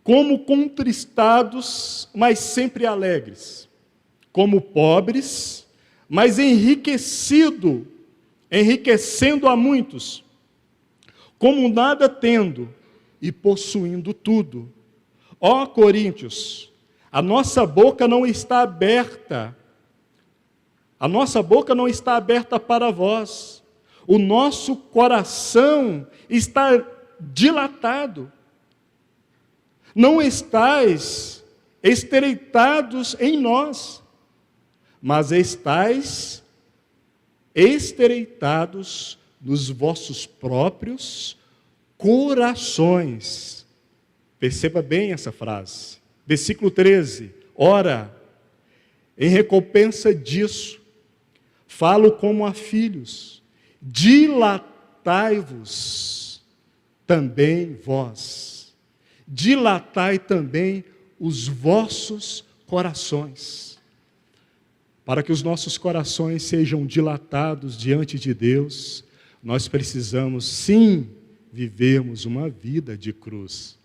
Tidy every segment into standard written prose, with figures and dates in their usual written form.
como contristados, mas sempre alegres, como pobres, mas enriquecendo a muitos, como nada tendo e possuindo tudo. Ó Coríntios, a nossa boca não está aberta para vós, o nosso coração está dilatado. Não estáis estreitados em nós, mas estáis estreitados nos vossos próprios corações. Perceba bem essa frase. Versículo 13. Ora, em recompensa disso, falo como a filhos, dilatai-vos também vós, dilatai também os vossos corações, para que os nossos corações sejam dilatados diante de Deus. Nós precisamos sim vivermos uma vida de cruz,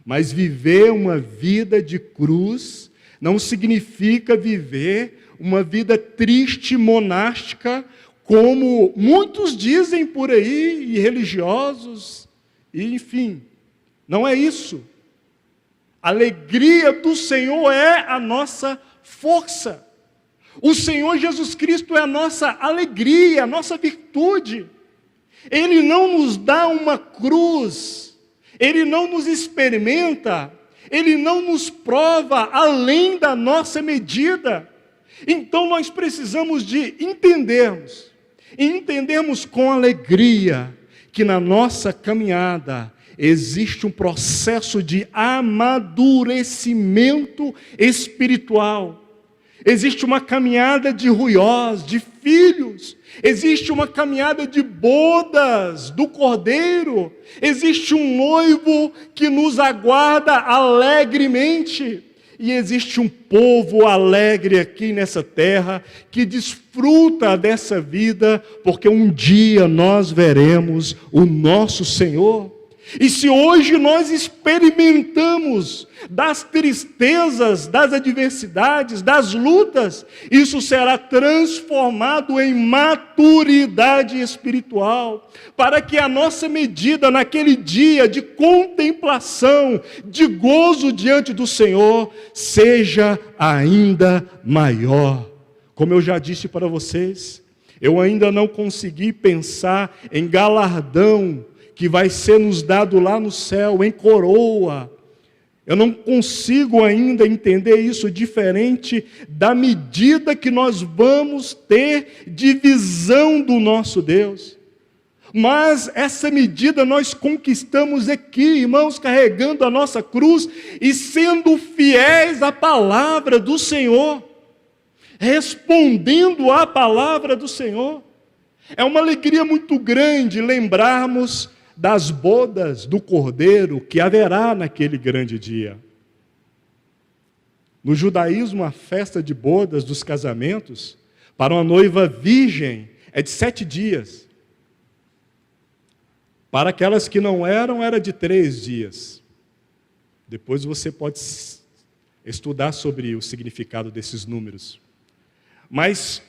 mas viver uma vida de cruz não significa viver uma vida triste, monástica, como muitos dizem por aí, e religiosos, e enfim, não é isso. A alegria do Senhor é a nossa força. O Senhor Jesus Cristo é a nossa alegria, a nossa virtude. Ele não nos dá uma cruz, Ele não nos experimenta, Ele não nos prova além da nossa medida. Então nós precisamos de entendermos com alegria que na nossa caminhada existe um processo de amadurecimento espiritual. Existe uma caminhada de ruiós, de filhos. Existe uma caminhada de bodas do Cordeiro. Existe um noivo que nos aguarda alegremente. E existe um povo alegre aqui nessa terra, que desfruta dessa vida, porque um dia nós veremos o nosso Senhor. E se hoje nós experimentamos das tristezas, das adversidades, das lutas, isso será transformado em maturidade espiritual, para que a nossa medida naquele dia de contemplação, de gozo diante do Senhor, seja ainda maior. Como eu já disse para vocês, eu ainda não consegui pensar em galardão que vai ser nos dado lá no céu, em coroa. Eu não consigo ainda entender isso diferente da medida que nós vamos ter de visão do nosso Deus. Mas essa medida nós conquistamos aqui, irmãos, carregando a nossa cruz e sendo fiéis à palavra do Senhor, respondendo à palavra do Senhor. É uma alegria muito grande lembrarmos das bodas do Cordeiro que haverá naquele grande dia. No judaísmo, a festa de bodas dos casamentos, para uma noiva virgem, é de 7 dias. Para aquelas que não eram, era de 3 dias. Depois você pode estudar sobre o significado desses números. Mas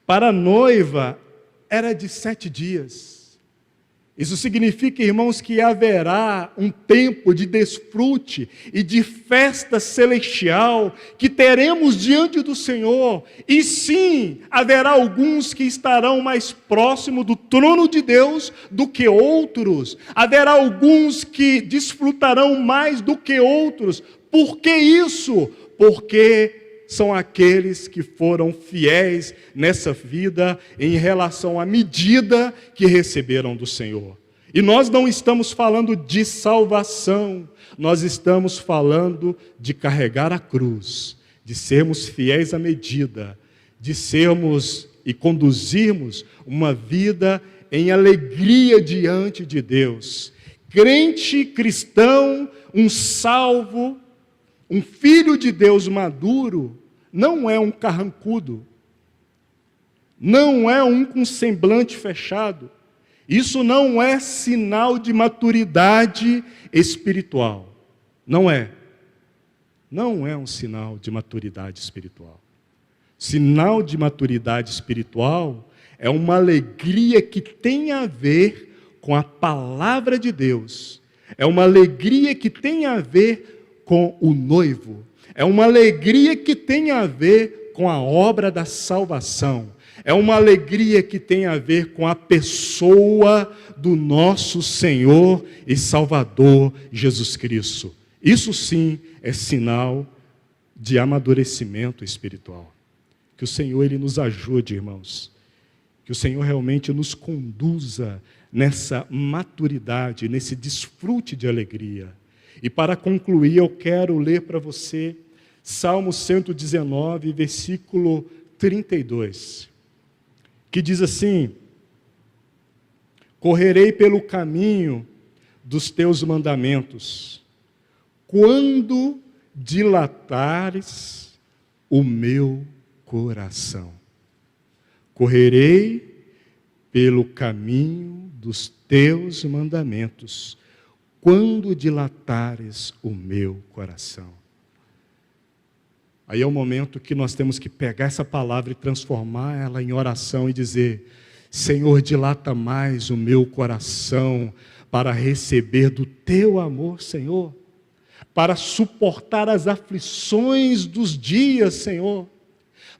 para a noiva, era de 7 dias. Isso significa, irmãos, que haverá um tempo de desfrute e de festa celestial que teremos diante do Senhor. E sim, haverá alguns que estarão mais próximos do trono de Deus do que outros. Haverá alguns que desfrutarão mais do que outros. Por que isso? Porque são aqueles que foram fiéis nessa vida em relação à medida que receberam do Senhor. E nós não estamos falando de salvação, nós estamos falando de carregar a cruz, de sermos fiéis à medida, de sermos e conduzirmos uma vida em alegria diante de Deus. Crente, cristão, um salvo, um filho de Deus maduro, não é um carrancudo, não é um com semblante fechado. Isso não é sinal de maturidade espiritual. Não é. não é um sinal de maturidade espiritual. Sinal de maturidade espiritual é uma alegria que tem a ver com a palavra de Deus. É uma alegria que tem a ver com o noivo. É uma alegria que tem a ver com a obra da salvação. É uma alegria que tem a ver com a pessoa do nosso Senhor e Salvador Jesus Cristo. Isso sim é sinal de amadurecimento espiritual. Que o Senhor Ele nos ajude, irmãos. Que o Senhor realmente nos conduza nessa maturidade, nesse desfrute de alegria. E para concluir, eu quero ler para você Salmo 119, versículo 32, que diz assim: correrei pelo caminho dos teus mandamentos, quando dilatares o meu coração. Correrei pelo caminho dos teus mandamentos, quando dilatares o meu coração. Aí é o momento que nós temos que pegar essa palavra e transformar ela em oração e dizer: Senhor, dilata mais o meu coração para receber do teu amor, Senhor, para suportar as aflições dos dias, Senhor,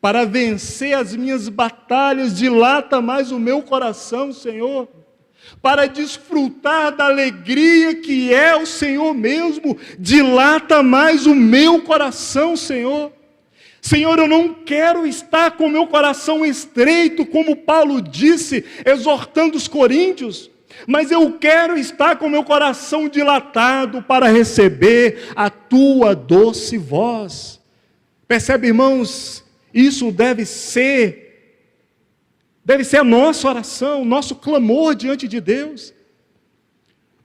para vencer as minhas batalhas, dilata mais o meu coração, Senhor, para desfrutar da alegria que é o Senhor mesmo, dilata mais o meu coração, Senhor. Senhor, eu não quero estar com o meu coração estreito, como Paulo disse, exortando os coríntios, mas eu quero estar com o meu coração dilatado para receber a tua doce voz. Percebe, irmãos? Isso deve ser a nossa oração, nosso clamor diante de Deus.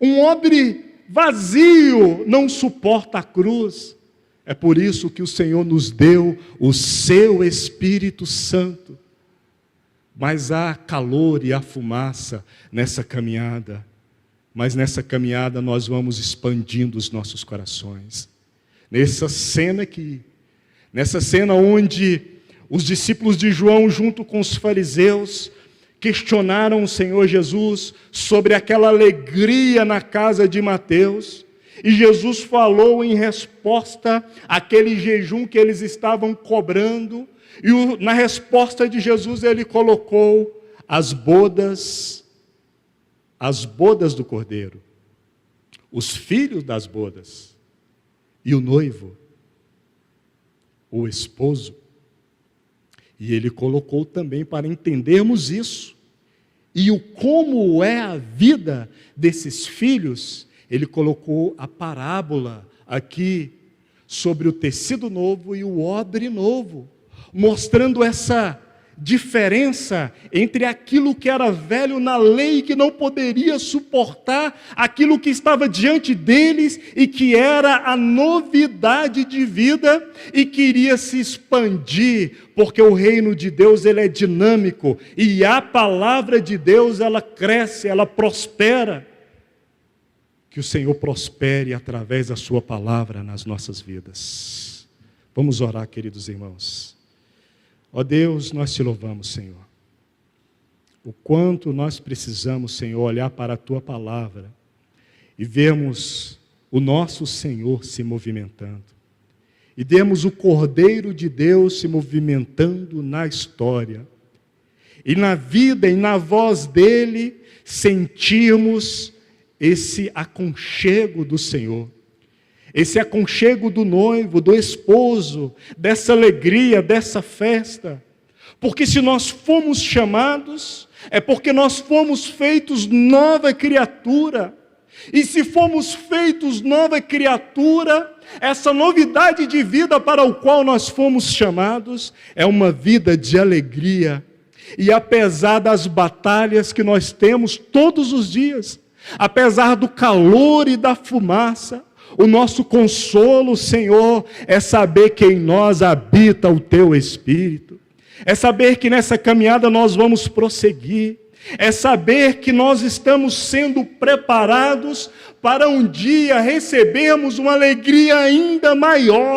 Um odre vazio não suporta a cruz. É por isso que o Senhor nos deu o seu Espírito Santo. Mas há calor e há fumaça nessa caminhada. Mas nessa caminhada nós vamos expandindo os nossos corações. Nessa cena aqui, nessa cena onde os discípulos de João, junto com os fariseus, questionaram o Senhor Jesus sobre aquela alegria na casa de Mateus. E Jesus falou em resposta àquele jejum que eles estavam cobrando. E na resposta de Jesus ele colocou as bodas do Cordeiro, os filhos das bodas, e o noivo, o esposo. E ele colocou também para entendermos isso. E como é a vida desses filhos, ele colocou a parábola aqui sobre o tecido novo e o odre novo, mostrando essa diferença entre aquilo que era velho na lei, que não poderia suportar aquilo que estava diante deles e que era a novidade de vida e queria se expandir, porque o reino de Deus ele é dinâmico e a palavra de Deus ela cresce, ela prospera. Que o Senhor prospere através da sua palavra nas nossas vidas. Vamos orar, queridos irmãos. Ó Deus, nós te louvamos, Senhor. O quanto nós precisamos, Senhor, olhar para a tua palavra e vermos o nosso Senhor se movimentando. E vemos o Cordeiro de Deus se movimentando na história. E na vida e na voz dele sentirmos esse aconchego do Senhor, esse aconchego do noivo, do esposo, dessa alegria, dessa festa. Porque se nós fomos chamados, é porque nós fomos feitos nova criatura. E se fomos feitos nova criatura, essa novidade de vida para o qual nós fomos chamados é uma vida de alegria. E apesar das batalhas que nós temos todos os dias, apesar do calor e da fumaça, o nosso consolo, Senhor, é saber que em nós habita o Teu Espírito. É saber que nessa caminhada nós vamos prosseguir. É saber que nós estamos sendo preparados para um dia recebermos uma alegria ainda maior